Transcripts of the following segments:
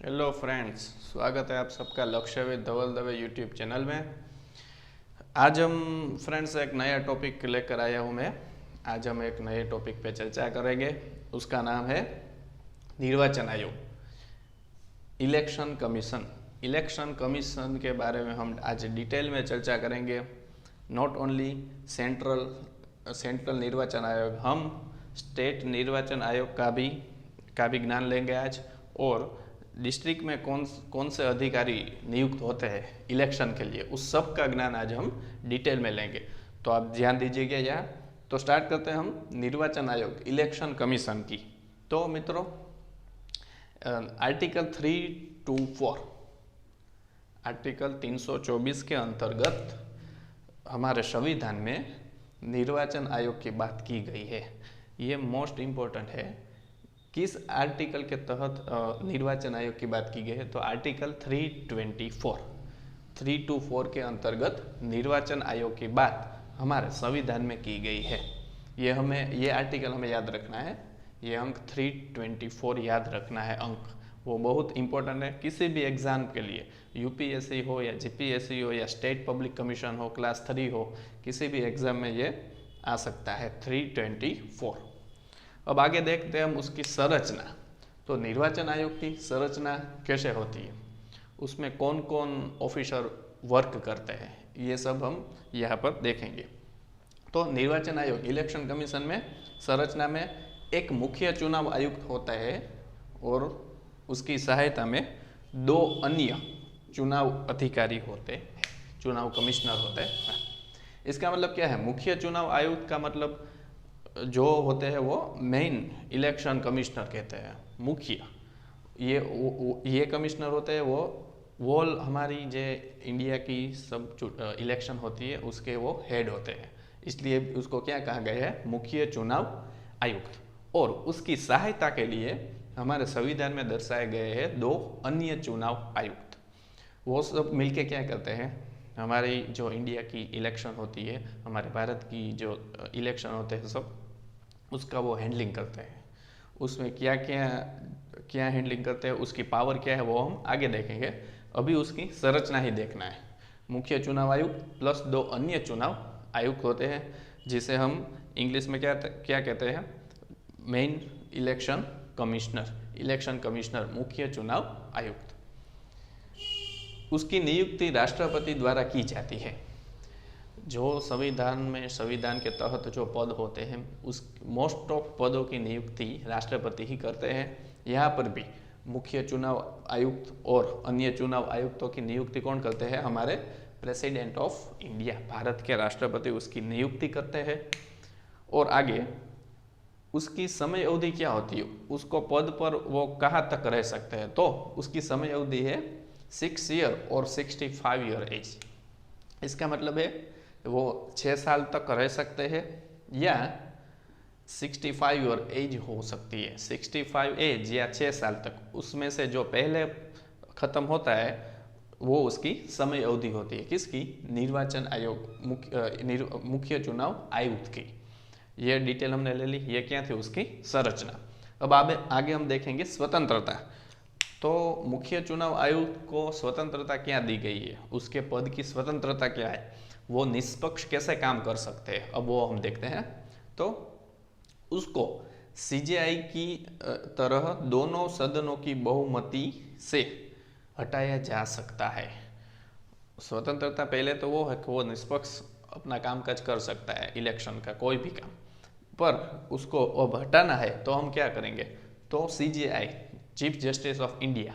Hello friends, स्वागत है आप सबका लक्ष्यविद धवल दवे यूट्यूब चैनल में। आज हम फ्रेंड्स एक नया टॉपिक लेकर आया हूँ मैं। आज हम एक नए टॉपिक पे चर्चा करेंगे। उसका नाम है निर्वाचन आयोग, इलेक्शन कमीशन। इलेक्शन कमीशन के बारे में हम आज डिटेल में चर्चा करेंगे। नॉट ओनली सेंट्रल निर्वाचन आयोग, हम स्टेट निर्वाचन आयोग का भी ज्ञान लेंगे आज। और डिस्ट्रिक्ट में कौन से अधिकारी नियुक्त होते हैं इलेक्शन के लिए, उस सब का ज्ञान आज हम डिटेल में लेंगे। तो आप ध्यान दीजिएगा यहाँ। तो स्टार्ट करते हैं हम निर्वाचन आयोग, इलेक्शन कमीशन की। तो मित्रों, आर्टिकल 324, आर्टिकल 324 के अंतर्गत हमारे संविधान में निर्वाचन आयोग की बात की गई है। ये मोस्ट इम्पोर्टेंट है। किस आर्टिकल के तहत निर्वाचन आयोग की बात की गई है? तो आर्टिकल 324 के अंतर्गत निर्वाचन आयोग की बात हमारे संविधान में की गई है। ये आर्टिकल हमें याद रखना है। ये अंक 324 याद रखना है अंक, वो बहुत इंपॉर्टेंट है। किसी भी एग्जाम के लिए, यूपीएससी हो या जीपीएससी हो या स्टेट पब्लिक कमीशन हो, क्लास 3 हो, किसी भी एग्जाम में ये आ सकता है 324। अब आगे देखते हैं हम उसकी संरचना। तो निर्वाचन आयोग की संरचना कैसे होती है, उसमें कौन कौन ऑफिसर वर्क करते हैं, ये सब हम यहाँ पर देखेंगे। तो निर्वाचन आयोग, इलेक्शन कमीशन में संरचना में एक मुख्य चुनाव आयुक्त होता है और उसकी सहायता में 2 अन्य चुनाव अधिकारी होते हैं, चुनाव कमिश्नर होते हैं। इसका मतलब क्या है? मुख्य चुनाव आयुक्त का मतलब जो होते हैं वो मेन इलेक्शन कमिश्नर कहते हैं, मुख्य। ये कमिश्नर होते हैं, वो हमारी जो इंडिया की सब इलेक्शन होती है उसके वो हेड होते हैं। इसलिए उसको क्या कहा गया है? मुख्य चुनाव आयुक्त। और उसकी सहायता के लिए हमारे संविधान में दर्शाए गए हैं 2 अन्य चुनाव आयुक्त। वो सब मिलके क्या करते हैं? हमारी जो इंडिया की इलेक्शन होती है, हमारे भारत की जो इलेक्शन होते हैं सब, उसका वो हैंडलिंग करते हैं। उसमें क्या क्या हैंडलिंग करते हैं, उसकी पावर क्या है, वो हम आगे देखेंगे। अभी उसकी संरचना ही देखना है। मुख्य चुनाव आयुक्त प्लस 2 अन्य चुनाव आयुक्त होते हैं, जिसे हम इंग्लिश में क्या कहते हैं? Main election commissioner, election commissioner, मुख्य चुनाव आयुक्त। उसकी नियुक्ति राष्ट्रपति द्वारा की जाती है। जो संविधान के तहत जो पद होते हैं, उस मोस्ट ऑफ पदों की नियुक्ति राष्ट्रपति ही करते हैं। यहाँ पर भी मुख्य चुनाव आयुक्त और अन्य चुनाव आयुक्तों की नियुक्ति कौन करते हैं? हमारे प्रेसिडेंट ऑफ इंडिया, भारत के राष्ट्रपति उसकी नियुक्ति करते हैं। और आगे उसकी समय अवधि क्या होती है? उसको पद पर वो कहाँ तक रह सकते हैं? तो उसकी समय अवधि है 6 ईयर और 65 ईयर एज। इसका मतलब है वो 6 साल तक रह सकते हैं या 65 ईयर एज हो सकती है। 65 एज या 6 साल तक, उसमें से जो पहले खत्म होता है वो उसकी समय अवधि होती है। किसकी? निर्वाचन आयोग, मुख्य चुनाव आयुक्त की। ये डिटेल हमने ले ली। ये क्या थी? उसकी संरचना। अब आगे हम देखेंगे स्वतंत्रता। तो मुख्य चुनाव आयुक्त को स्वतंत्रता क्या दी गई है? उसके पद की स्वतंत्रता क्या है? वो निष्पक्ष कैसे काम कर सकते हैं, अब वो हम देखते हैं। तो उसको सीजेआई की तरह दोनों सदनों की बहुमति से हटाया जा सकता है। स्वतंत्रता पहले तो वो है कि वो निष्पक्ष अपना कामकाज कर सकता है, इलेक्शन का कोई भी काम, पर उसको अब हटाना है तो हम क्या करेंगे? तो CJI, chief justice of India,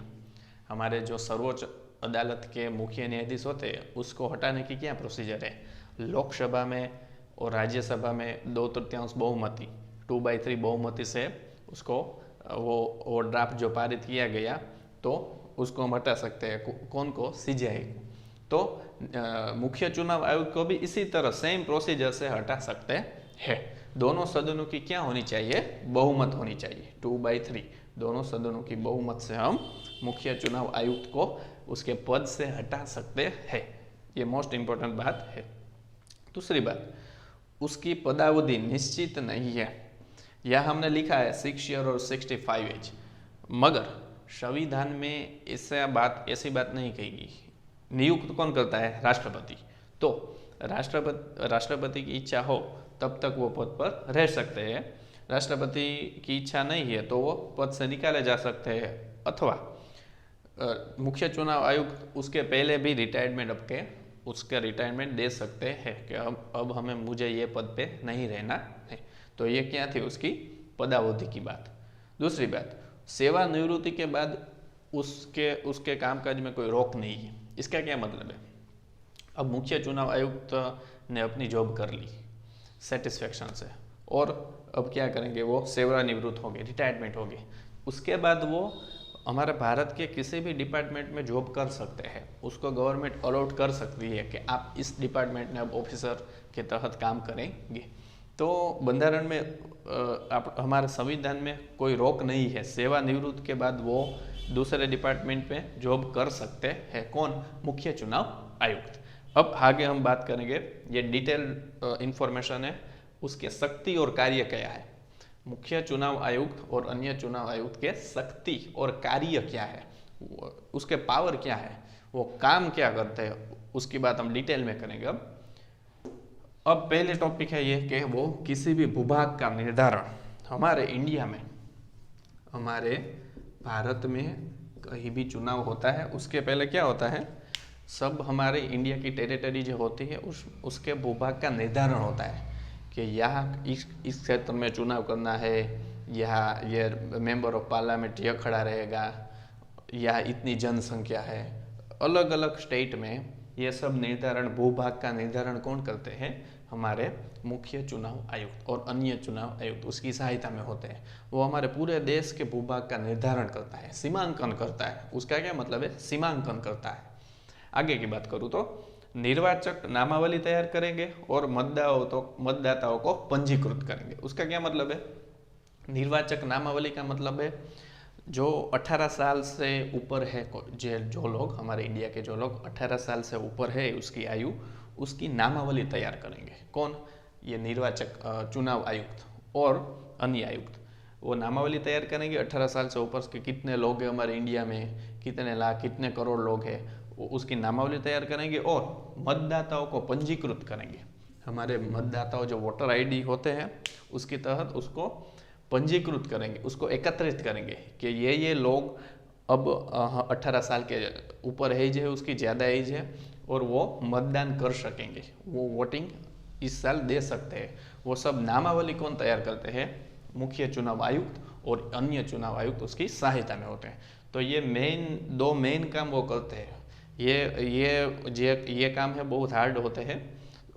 हमारे जो सर्वोच्च अदालत के मुख्य न्यायाधीश होते हैं, उसको हटाने की क्या प्रोसीजर है? लोकसभा में और राज्यसभा में 2/3 बहुमति, 2/3 बहुमति से उसको वो ड्राफ्ट जो पारित किया गया, तो उसको हम हटा सकते हैं। कौन को? सीजेआई को। तो मुख्य चुनाव आयोग को भी इसी तरह सेम प्रोसीजर से हटा सकते हैं। दोनों सदनों की क्या होनी चाहिए? बहुमत होनी चाहिए, 2/3। दोनों सदनों की बहुमत से हम मुख्य चुनाव आयुक्त को उसके पद से हटा सकते हैं। ये मोस्ट इंपॉर्टेंट बात है। दूसरी बात, उसकी पदावधि निश्चित नहीं है। यह हमने लिखा है 6 ईयर और 65 एज, मगर संविधान में ऐसी बात नहीं कहेगी। नियुक्त कौन करता है? राष्ट्रपति। तो राष्ट्रपति की इच्छा हो तब तक वो पद पर रह सकते हैं। राष्ट्रपति की इच्छा नहीं है तो वो पद से निकाले जा सकते हैं, अथवा मुख्य चुनाव आयुक्त उसके पहले भी उसका रिटायरमेंट दे सकते हैं कि अब मुझे ये पद पे नहीं रहना है। तो ये क्या थी? उसकी पदावधि की बात। दूसरी बात, सेवानिवृत्ति के बाद उसके कामकाज में कोई रोक नहीं है। इसका क्या मतलब है? अब मुख्य चुनाव आयुक्त ने अपनी जॉब कर ली सेटिस्फेक्शन से, और अब क्या करेंगे? वो सेवानिवृत्त होंगे, रिटायरमेंट होंगे। उसके बाद वो हमारे भारत के किसी भी डिपार्टमेंट में जॉब कर सकते हैं। उसको गवर्नमेंट अलॉट कर सकती है कि आप इस डिपार्टमेंट में अब ऑफिसर के तहत काम करेंगे। तो बंधारण में हमारे संविधान में कोई रोक नहीं है। सेवानिवृत्त के बाद वो दूसरे डिपार्टमेंट में जॉब कर सकते हैं। कौन? मुख्य चुनाव आयुक्त। अब आगे हम बात करेंगे, ये डिटेल इंफॉर्मेशन है, उसके शक्ति और कार्य क्या है। मुख्य चुनाव आयुक्त और अन्य चुनाव आयुक्त के शक्ति और कार्य क्या है, उसके पावर क्या है, वो काम क्या करते हैं, उसकी बात हम डिटेल में करेंगे। अब पहले टॉपिक है ये कि वो किसी भी भूभाग का निर्धारण हमारे इंडिया में, हमारे भारत में कहीं भी चुनाव होता है उसके पहले क्या होता है? सब हमारे इंडिया की टेरिटरी जो होती है उसके भूभाग का निर्धारण होता है कि यहाँ इस क्षेत्र में चुनाव करना है, यहाँ ये मेंबर ऑफ पार्लियामेंट यह खड़ा रहेगा, यहाँ इतनी जनसंख्या है। अलग अलग स्टेट में ये सब निर्धारण, भूभाग का निर्धारण कौन करते हैं? हमारे मुख्य चुनाव आयुक्त और अन्य चुनाव आयुक्त उसकी सहायता में होते हैं। वो हमारे पूरे देश के भूभाग का निर्धारण करता है, सीमांकन करता है। उसका क्या मतलब है? सीमांकन करता है। आगे की बात करूँ तो निर्वाचक नामावली तैयार करेंगे और मतदाताओं को पंजीकृत करेंगे। उसका क्या मतलब है? निर्वाचक नामावली का मतलब है जो 18 साल से ऊपर है, जो लोग हमारे इंडिया के जो लोग 18 साल से ऊपर है उसकी आयु, उसकी नामावली तैयार करेंगे। कौन? ये निर्वाचक चुनाव आयुक्त और अन्य आयुक्त। वो नामावली तैयार करेंगे 18 साल से ऊपर के कितने लोग हैं हमारे इंडिया में, कितने लाख, कितने करोड़ लोग हैं, उसकी नामावली तैयार करेंगे और मतदाताओं को पंजीकृत करेंगे। हमारे मतदाताओं जो वोटर आईडी होते हैं उसके तहत उसको पंजीकृत करेंगे, उसको एकत्रित करेंगे कि ये लोग अब 18 साल के ऊपर एज है, उसकी ज़्यादा एज है और वो मतदान कर सकेंगे, वो वोटिंग इस साल दे सकते हैं। वो सब नामावली कौन तैयार करते हैं? मुख्य चुनाव आयुक्त और अन्य चुनाव आयुक्त उसकी सहायता में होते हैं। तो ये दो मेन काम वो करते हैं। ये काम है, बहुत हार्ड होते हैं।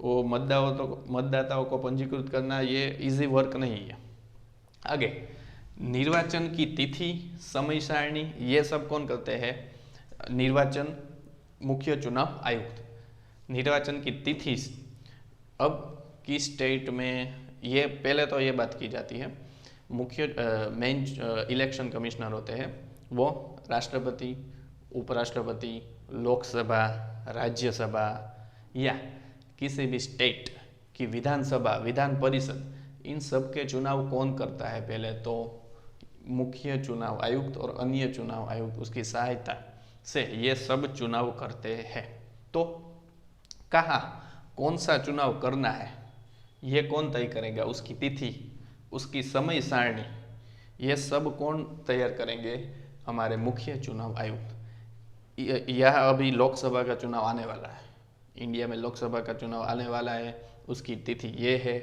वो मतदाताओं को पंजीकृत करना ये इजी वर्क नहीं है। आगे निर्वाचन की तिथि, समय सारणी, ये सब कौन करते हैं? निर्वाचन मुख्य चुनाव आयुक्त। निर्वाचन की तिथि अब किस स्टेट में, ये पहले तो ये बात की जाती है, मुख्य मेन इलेक्शन कमिश्नर होते हैं, वो राष्ट्रपति, उपराष्ट्रपति, लोकसभा, राज्यसभा या किसी भी स्टेट की विधानसभा, विधान परिषद, इन सब के चुनाव कौन करता है? पहले तो मुख्य चुनाव आयुक्त और अन्य चुनाव आयुक्त उसकी सहायता से ये सब चुनाव करते हैं। तो कहाँ कौन सा चुनाव करना है ये कौन तय करेगा? उसकी तिथि, उसकी समय सारणी, ये सब कौन तैयार करेंगे? हमारे मुख्य चुनाव आयुक्त। यह अभी लोकसभा का चुनाव आने वाला है, इंडिया में लोकसभा का चुनाव आने वाला है, उसकी तिथि ये है,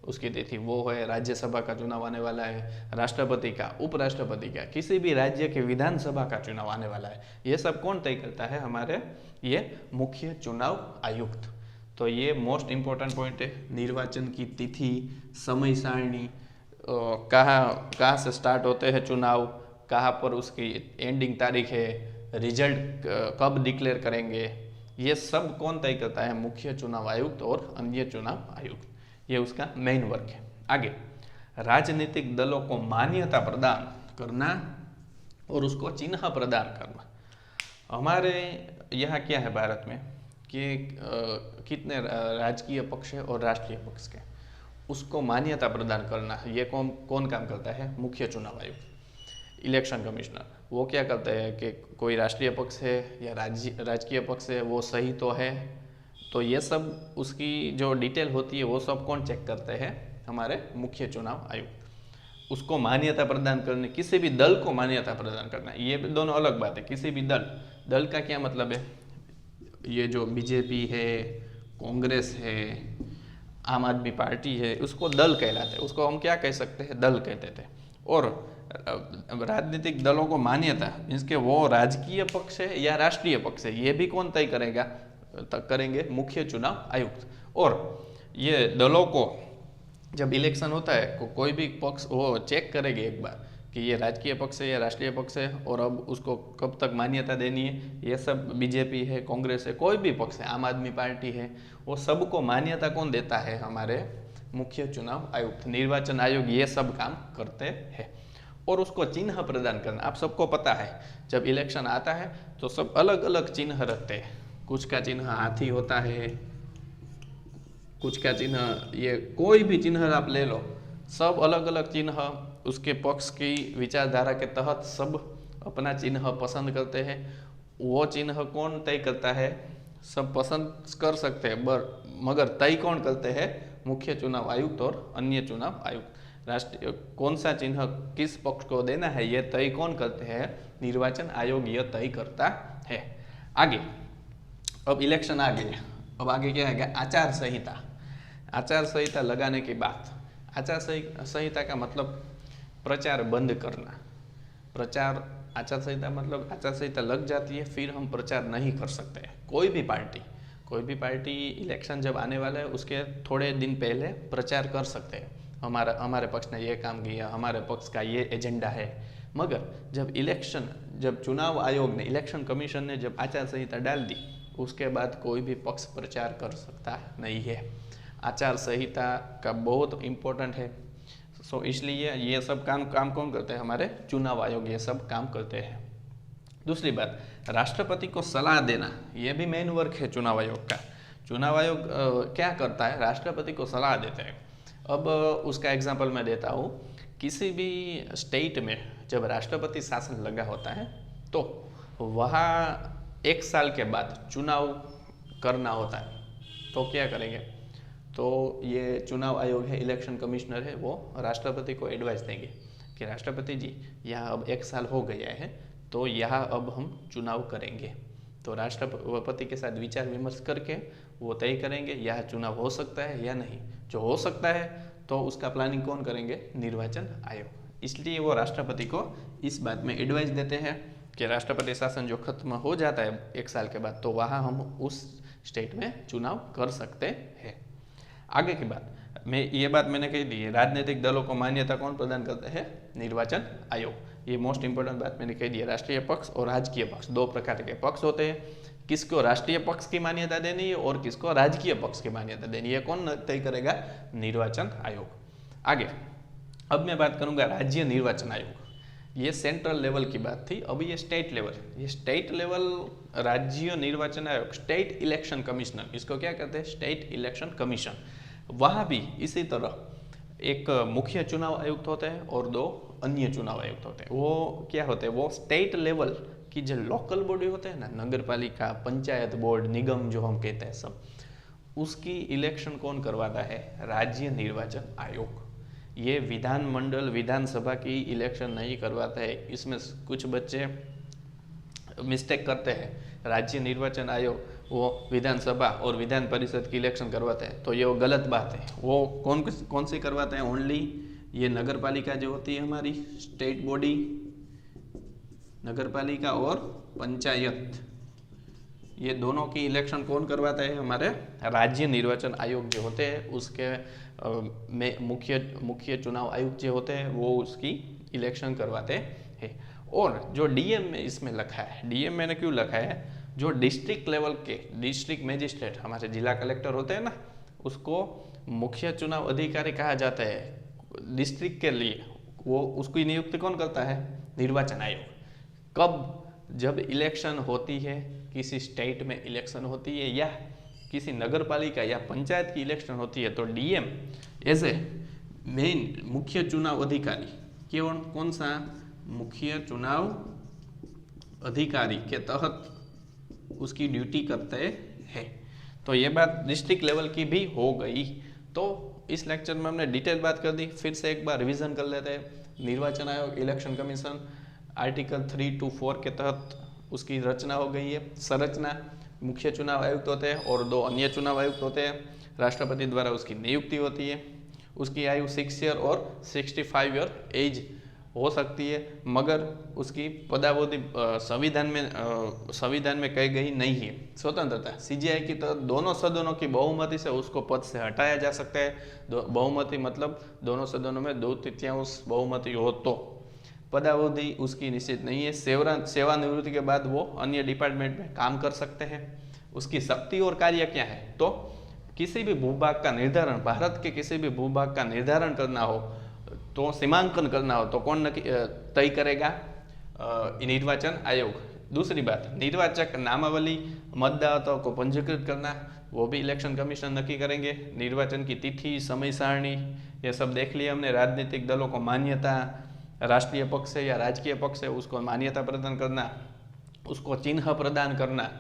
उसकी तिथि वो है। राज्यसभा का चुनाव आने वाला है, राष्ट्रपति का, उपराष्ट्रपति का, किसी भी राज्य के विधानसभा का चुनाव आने वाला है। ये सब कौन तय करता है? हमारे ये मुख्य चुनाव आयुक्त। तो ये मोस्ट इम्पोर्टेंट पॉइंट है। निर्वाचन की तिथि, समय सारणी, कहाँ से स्टार्ट होते हैं चुनाव, कहाँ पर उसकी एंडिंग तारीख है, रिजल्ट कब डिक्लेयर करेंगे, ये सब कौन तय करता है? मुख्य चुनाव आयुक्त और अन्य चुनाव आयुक्त। ये उसका मेन वर्क है। आगे राजनीतिक दलों को मान्यता प्रदान करना और उसको चिन्ह प्रदान करना। हमारे यहाँ क्या है भारत में कि कितने राजकीय पक्ष है और राष्ट्रीय पक्ष के, उसको मान्यता प्रदान करना ये कौन काम करता है? मुख्य चुनाव आयुक्त। इलेक्शन कमिश्नर, वो क्या करते हैं कि कोई राष्ट्रीय पक्ष है या राजकीय पक्ष है वो सही तो है, तो ये सब उसकी जो डिटेल होती है वो सब कौन चेक करते हैं? हमारे मुख्य चुनाव आयुक्त। उसको मान्यता प्रदान करने, किसी भी दल को मान्यता प्रदान करना, ये दोनों अलग बात है। किसी भी दल का क्या मतलब है? ये जो बीजेपी है, कांग्रेस है, आम आदमी पार्टी है, उसको दल कहलाते हैं। उसको हम क्या कह सकते हैं? दल कहते थे। और राजनीतिक दलों को मान्यता मीन्स के वो राजकीय पक्ष है या राष्ट्रीय पक्ष है, ये भी कौन तय करेंगे? मुख्य चुनाव आयुक्त। और ये दलों को जब इलेक्शन होता है कोई भी पक्ष वो चेक करेंगे एक बार कि ये राजकीय पक्ष है या राष्ट्रीय पक्ष है, और अब उसको कब तक मान्यता देनी है। ये सब बीजेपी है, कांग्रेस है, कोई भी पक्ष है, आम आदमी पार्टी है, वो सबको मान्यता कौन देता है? हमारे मुख्य चुनाव आयुक्त, निर्वाचन आयोग, ये सब काम करते हैं। और उसको चिन्ह प्रदान करना, आप सबको पता है जब इलेक्शन आता है तो सब अलग अलग चिन्ह रखते हैं। कुछ का चिन्ह हाथी होता है, कुछ का चिन्ह, ये कोई भी चिन्ह आप ले लो, सब अलग अलग चिन्ह उसके पक्ष की विचारधारा के तहत सब अपना चिन्ह पसंद करते हैं। वो चिन्ह कौन तय करता है? सब पसंद कर सकते हैं मगर तय कौन करते हैं? मुख्य चुनाव आयुक्त और अन्य चुनाव आयुक्त। राष्ट्रीय कौन सा चिन्ह किस पक्ष को देना है ये तय कौन करते हैं? निर्वाचन आयोग यह तय करता है। आगे अब इलेक्शन आ गए, अब आगे क्या है? आचार संहिता। आचार संहिता लगाने के बाद, आचार संहिता का मतलब प्रचार बंद करना। आचार संहिता मतलब आचार संहिता लग जाती है फिर हम प्रचार नहीं कर सकते। कोई भी पार्टी इलेक्शन जब आने वाला है उसके थोड़े दिन पहले प्रचार कर सकते हैं, हमारे पक्ष ने ये काम किया, हमारे पक्ष का ये एजेंडा है। मगर जब चुनाव आयोग ने, इलेक्शन कमीशन ने जब आचार संहिता डाल दी, उसके बाद कोई भी पक्ष प्रचार कर सकता नहीं है। आचार संहिता का बहुत इम्पोर्टेंट है। सो इसलिए ये सब काम कौन करते हैं? हमारे चुनाव आयोग ये सब काम करते हैं। दूसरी बात, राष्ट्रपति को सलाह देना, ये भी मेन वर्क है चुनाव आयोग का। चुनाव आयोग क्या करता है? राष्ट्रपति को सलाह देते हैं। अब उसका एग्जाम्पल मैं देता हूँ। किसी भी स्टेट में जब राष्ट्रपति शासन लगा होता है तो वहाँ 1 साल के बाद चुनाव करना होता है, तो क्या करेंगे? तो ये चुनाव आयोग है, इलेक्शन कमिश्नर है, वो राष्ट्रपति को एडवाइस देंगे कि राष्ट्रपति जी यहाँ अब 1 साल हो गया है तो यहाँ अब हम चुनाव करेंगे। तो राष्ट्रपति के साथ विचार विमर्श करके वो तय करेंगे यह चुनाव हो सकता है या नहीं। जो हो सकता है तो उसका प्लानिंग कौन करेंगे? निर्वाचन आयोग। इसलिए वो राष्ट्रपति को इस बात में एडवाइस देते हैं कि राष्ट्रपति शासन जो खत्म हो जाता है 1 साल के बाद तो वहाँ हम उस स्टेट में चुनाव कर सकते हैं। आगे की बात, ये बात मैंने कही दी है, राजनीतिक दलों को मान्यता कौन प्रदान करते हैं? निर्वाचन आयोग। ये मोस्ट इंपोर्टेंट बात मैंने कही दी है। राष्ट्रीय पक्ष और राजकीय पक्ष, 2 प्रकार के पक्ष होते हैं। किसको राष्ट्रीय पक्ष की मान्यता देनी है और किसको राजकीय पक्ष की मान्यता देनी है, कौन तय करेगा? निर्वाचन आयोग। आगे अब मैं बात करूंगा राज्य निर्वाचन आयोग। ये सेंट्रल लेवल की बात थी, अब ये स्टेट लेवल राज्य निर्वाचन आयोग, स्टेट इलेक्शन कमिश्नर, इसको क्या कहते हैं? State election commission. वहाँ भी इसी तरह एक मुख्य चुनाव आयुक्त होते हैं और 2 अन्य चुनाव आयुक्त होते हैं। वो क्या होते हैं? वो स्टेट लेवल की जो लोकल बॉडी होते हैं ना, नगर पालिका, पंचायत बोर्ड, निगम जो हम कहते हैं सब, उसकी इलेक्शन कौन करवाता है? राज्य निर्वाचन आयोग। ये विधानमंडल, विधानसभा की इलेक्शन नहीं करवाता है। इसमें कुछ बच्चे मिस्टेक करते हैं। राज्य निर्वाचन आयोग वो विधानसभा और विधान परिषद की इलेक्शन करवाते हैं, तो ये वो गलत बात है। वो कौन सी करवाते हैं? ओनली ये नगर पालिका जो होती है हमारी स्टेट बॉडी, नगर पालिका और पंचायत, ये दोनों की इलेक्शन कौन करवाता है? हमारे राज्य निर्वाचन आयोग जो होते हैं उसके में मुख्य चुनाव आयुक्त जो होते हैं वो उसकी इलेक्शन करवाते हैं। और जो डीएम में इसमें लिखा है, डीएम मैंने क्यों लिखा है? जो डिस्ट्रिक्ट लेवल के डिस्ट्रिक्ट मजिस्ट्रेट, हमारे जिला कलेक्टर होते हैं ना, उसको मुख्य चुनाव अधिकारी कहा जाता है डिस्ट्रिक्ट के लिए। वो उसकी नियुक्ति कौन करता है? निर्वाचन आयोग। कब? जब इलेक्शन होती है, किसी स्टेट में इलेक्शन होती है या किसी नगर पालिका या पंचायत की इलेक्शन होती है, तो डीएम एज ए मेन मुख्य चुनाव अधिकारी कौन सा? मुख्य चुनाव अधिकारी के तहत उसकी ड्यूटी करते हैं। तो ये बात डिस्ट्रिक्ट लेवल की भी हो गई। तो इस लेक्चर में हमने डिटेल बात कर दी, फिर से एक बार रिवीजन कर लेते हैं। निर्वाचन आयोग, इलेक्शन कमीशन, आर्टिकल 3 to 4 के तहत उसकी रचना हो गई है। संरचना, मुख्य चुनाव आयुक्त होते हैं और 2 अन्य चुनाव आयुक्त होते हैं। राष्ट्रपति द्वारा उसकी नियुक्ति होती है। उसकी आयु 6 ईयर और 65 ईयर एज हो सकती है, मगर उसकी पदावधि संविधान में कही गई नहीं है। स्वतंत्रता, सीजीआई की तरह दोनों सदनों की बहुमति से उसको पद से हटाया जा सकता है। बहुमति मतलब दोनों सदनों में 2/3 बहुमति हो तो। पदावधि उसकी निश्चित नहीं है। सेवानिवृत्ति के बाद वो अन्य डिपार्टमेंट में काम कर सकते हैं। उसकी शक्ति और कार्य क्या है, तो किसी भी भूभाग का निर्धारण, भारत के किसी भी भूभाग का निर्धारण करना हो, तो सीमांकन करना हो तो कौन तय करेगा? निर्वाचन आयोग। दूसरी बात, निर्वाचक नामावली, मतदाताओं को पंजीकृत करना, वो भी इलेक्शन कमीशन नक्की करेंगे। निर्वाचन की तिथि, समय सारणी, ये सब देख लिया हमने। राजनीतिक दलों को मान्यता, राष्ट्रीय पक्ष है या राजकीय पक्ष है उसको मान्यता प्रदान करना, उसको चिन्ह प्रदान करना,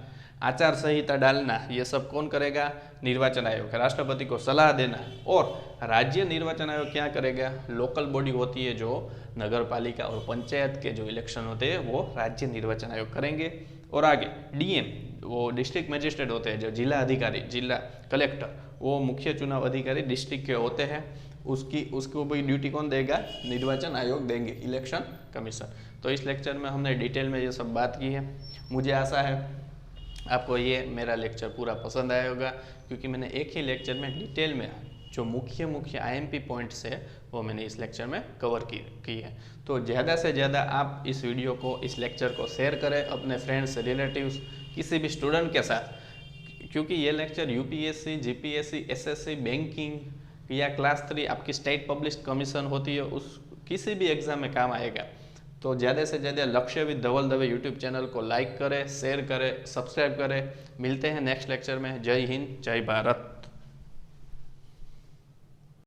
आचार संहिता डालना, ये सब कौन करेगा? निर्वाचन आयोग। राष्ट्रपति को सलाह देना। और राज्य निर्वाचन आयोग क्या करेगा? लोकल बॉडी होती है जो नगर पालिका और पंचायत के जो इलेक्शन होते हैं वो राज्य निर्वाचन आयोग करेंगे। और आगे डीएम, वो डिस्ट्रिक्ट मजिस्ट्रेट होते हैं, जो जिला अधिकारी, जिला कलेक्टर, वो मुख्य चुनाव अधिकारी डिस्ट्रिक्ट के होते हैं। उसको भी ड्यूटी कौन देगा? निर्वाचन आयोग देंगे, इलेक्शन कमीशन। तो इस लेक्चर में हमने डिटेल में ये सब बात की है। मुझे आशा है आपको ये मेरा लेक्चर पूरा पसंद आया होगा, क्योंकि मैंने एक ही लेक्चर में डिटेल में जो मुख्य आईएमपी पॉइंट्स है वो मैंने इस लेक्चर में कवर की है। तो ज़्यादा से ज़्यादा आप इस वीडियो को, इस लेक्चर को शेयर करें अपने फ्रेंड्स, रिलेटिव्स, किसी भी स्टूडेंट के साथ, क्योंकि ये lecture UPSC, GPSC, SSC, banking या क्लास 3 आपकी स्टेट पब्लिश कमीशन होती है, उस किसी भी एग्जाम में काम आएगा। तो ज़्यादा से ज़्यादा Lakshya with Dhaval Dave YouTube channel को लाइक करें, शेयर करें, सब्सक्राइब करें। मिलते हैं नेक्स्ट लेक्चर में। जय हिंद, जय भारत।